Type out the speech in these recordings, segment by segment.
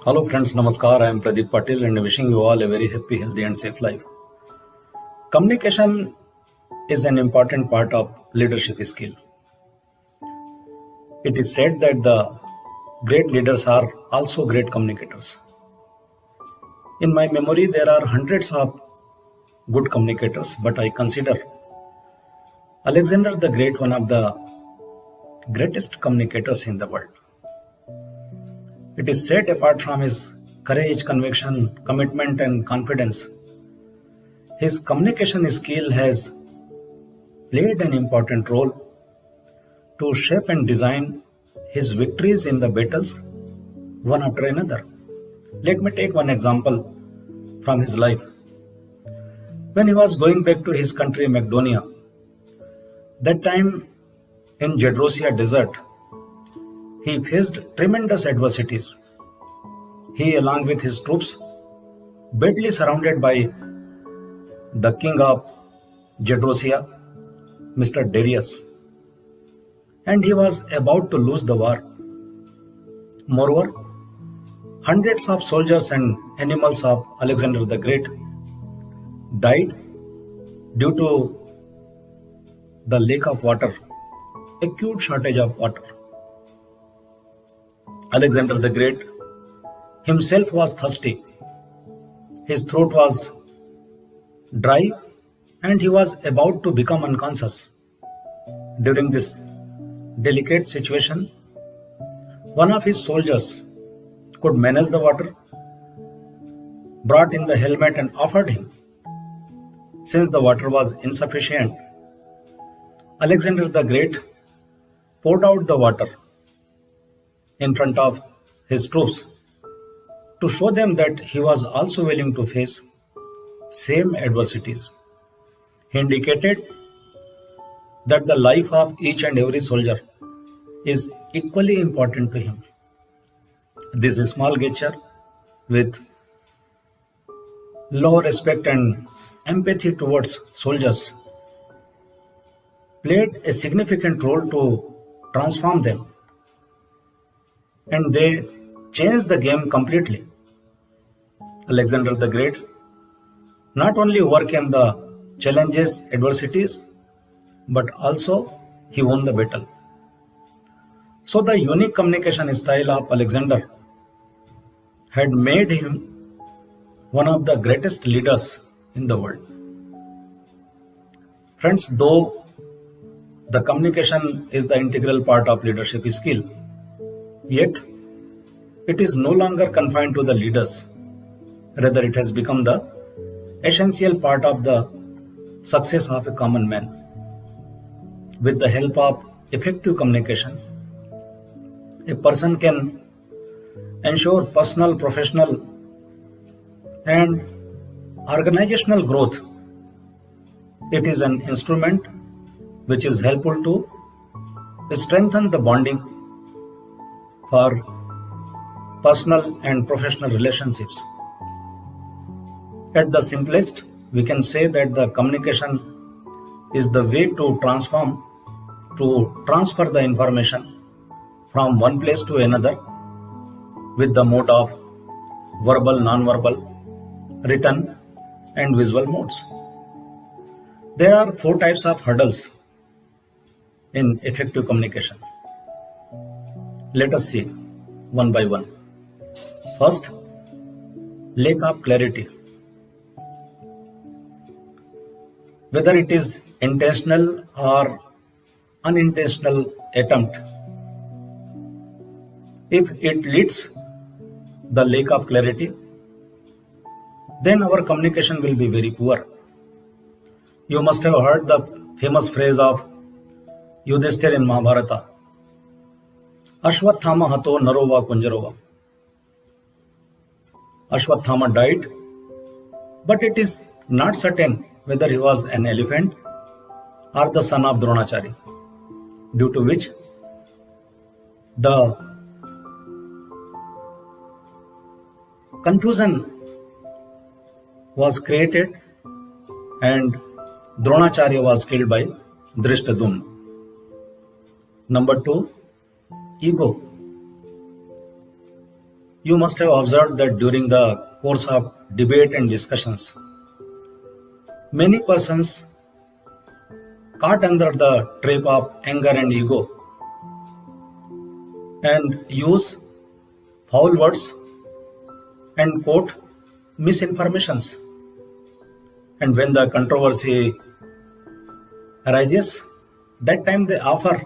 Hello friends, Namaskar. I am Pradeep Patil and wishing you all a very happy, healthy and safe life. Communication is an important part of leadership skill. It is said that the great leaders are also great communicators. In my memory, there are hundreds of good communicators, but I consider Alexander the Great one of the greatest communicators in the world. It is said apart from his courage, conviction, commitment and confidence, his communication skill has played an important role to shape and design his victories in the battles one after another. Let me take one example from his life. When he was going back to his country Macedonia, that time in Jedrosia desert, he faced tremendous adversities. He, along with his troops, badly surrounded by the king of Jedrosia, Mr. Darius, and he was about to lose the war. Moreover, hundreds of soldiers and animals of Alexander the Great died due to the lack of water, acute shortage of water. Alexander the Great himself was thirsty. His throat was dry and he was about to become unconscious. During this delicate situation, one of his soldiers could manage the water, brought in the helmet and offered him. Since the water was insufficient, Alexander the Great poured out the water in front of his troops to show them that he was also willing to face same adversities. He indicated that the life of each and every soldier is equally important to him. This small gesture with low respect and empathy towards soldiers played a significant role to transform them, and they changed the game completely. Alexander the Great not only overcame the challenges, adversities, but also he won the battle. So the unique communication style of Alexander had made him one of the greatest leaders in the world. Friends, though the communication is the integral part of leadership skill, yet it is no longer confined to the leaders. Rather, it has become the essential part of the success of a common man. With the help of effective communication, a person can ensure personal, professional, and organizational growth. It is an instrument which is helpful to strengthen the bonding for personal and professional relationships. At the simplest, we can say that the communication is the way to transfer the information from one place to another with the mode of verbal, non-verbal, written and visual modes. There are 4 types of hurdles in effective communication. Let us see one by one. First, lack of clarity. Whether it is intentional or unintentional attempt, if it leads the lack of clarity, then our communication will be very poor. You must have heard the famous phrase of Yudhishthir in Mahabharata, Ashwathama hato narova kunjarova. Ashwathama died, but it is not certain whether he was an elephant or the son of Dronachari, due to which the confusion was created and Dronacharya was killed by Drishtadumna. Number 2, ego. You must have observed that during the course of debate and discussions, many persons caught under the trap of anger and ego and use foul words and quote misinformations. And when the controversy arises, that time they offer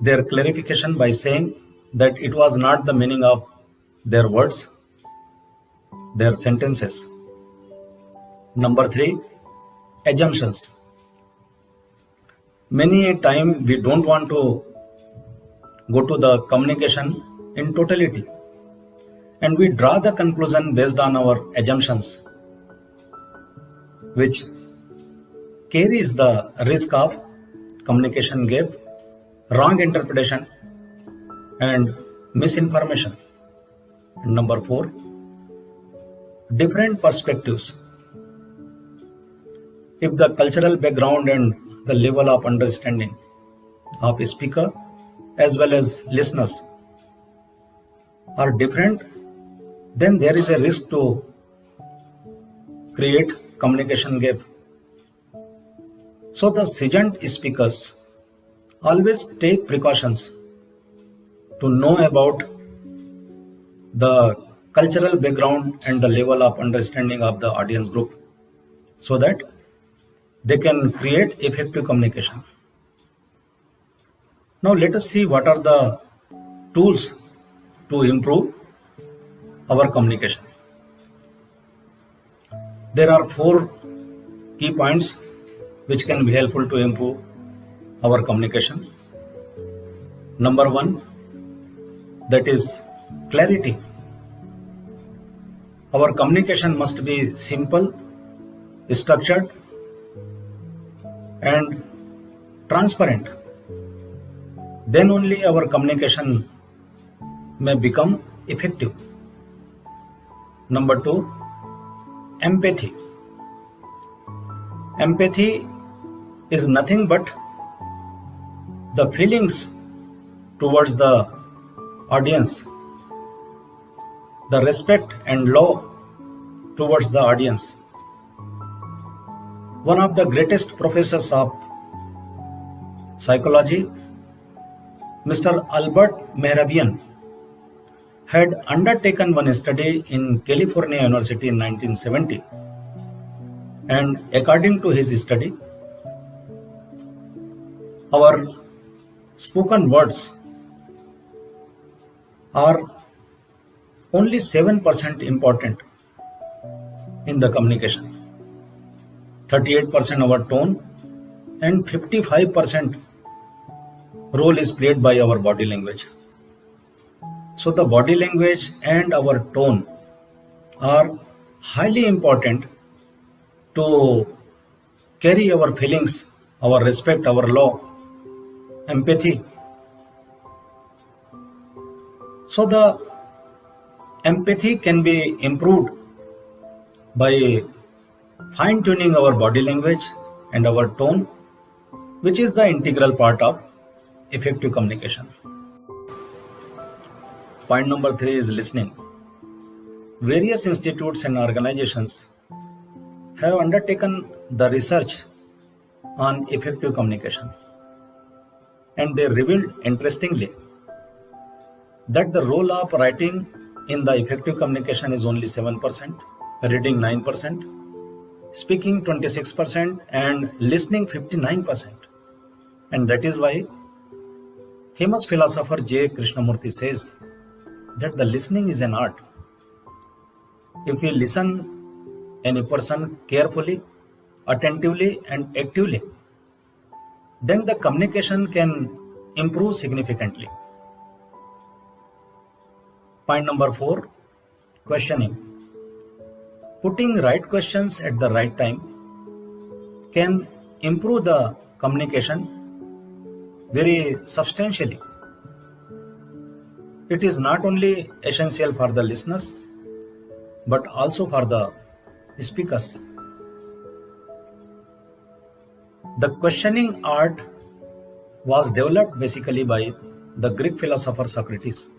their clarification by saying that it was not the meaning of their words, their sentences. Number 3, assumptions. Many a time we don't want to go to the communication in totality, and we draw the conclusion based on our assumptions, which carries the risk of communication gap, wrong interpretation, and misinformation. And number 4, different perspectives. If the cultural background and the level of understanding of a speaker as well as listeners are different, then there is a risk to create communication gap. So the seasoned speakers always take precautions to know about the cultural background and the level of understanding of the audience group so that they can create effective communication. Now let us see what are the tools to improve our communication. There are 4 key points which can be helpful to improve our communication. Number 1, that is clarity. Our communication must be simple, structured, and transparent. Then only our communication may become effective. Number 2, empathy. Empathy is nothing but the feelings towards the audience, the respect and love towards the audience. One of the greatest professors of psychology, Mr. Albert Mehrabian, had undertaken one study in California University in 1970. And according to his study, our spoken words are only 7% important in the communication. 38% our tone and 55% role is played by our body language. So the body language and our tone are highly important to carry our feelings, our respect, our love, empathy. So the empathy can be improved by fine-tuning our body language and our tone, which is the integral part of effective communication. Point number 3 is listening. Various institutes and organizations have undertaken the research on effective communication, and they revealed interestingly that the role of writing in the effective communication is only 7%, reading 9%, speaking 26%, and listening 59%. And that is why famous philosopher J. Krishnamurti says that the listening is an art. If we listen any person carefully, attentively, and actively, then the communication can improve significantly. Point number 4, questioning. Putting right questions at the right time can improve the communication very substantially. It is not only essential for the listeners, but also for the speakers. The questioning art was developed basically by the Greek philosopher Socrates.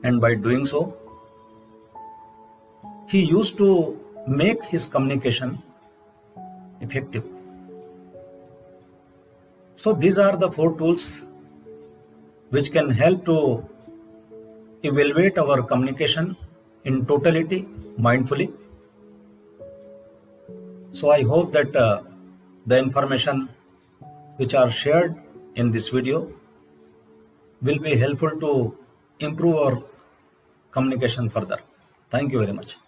and by doing so, he used to make his communication effective. So these are the 4 tools which can help to evaluate our communication in totality mindfully. So I hope that the information which are shared in this video will be helpful to improve our communication further. Thank you very much.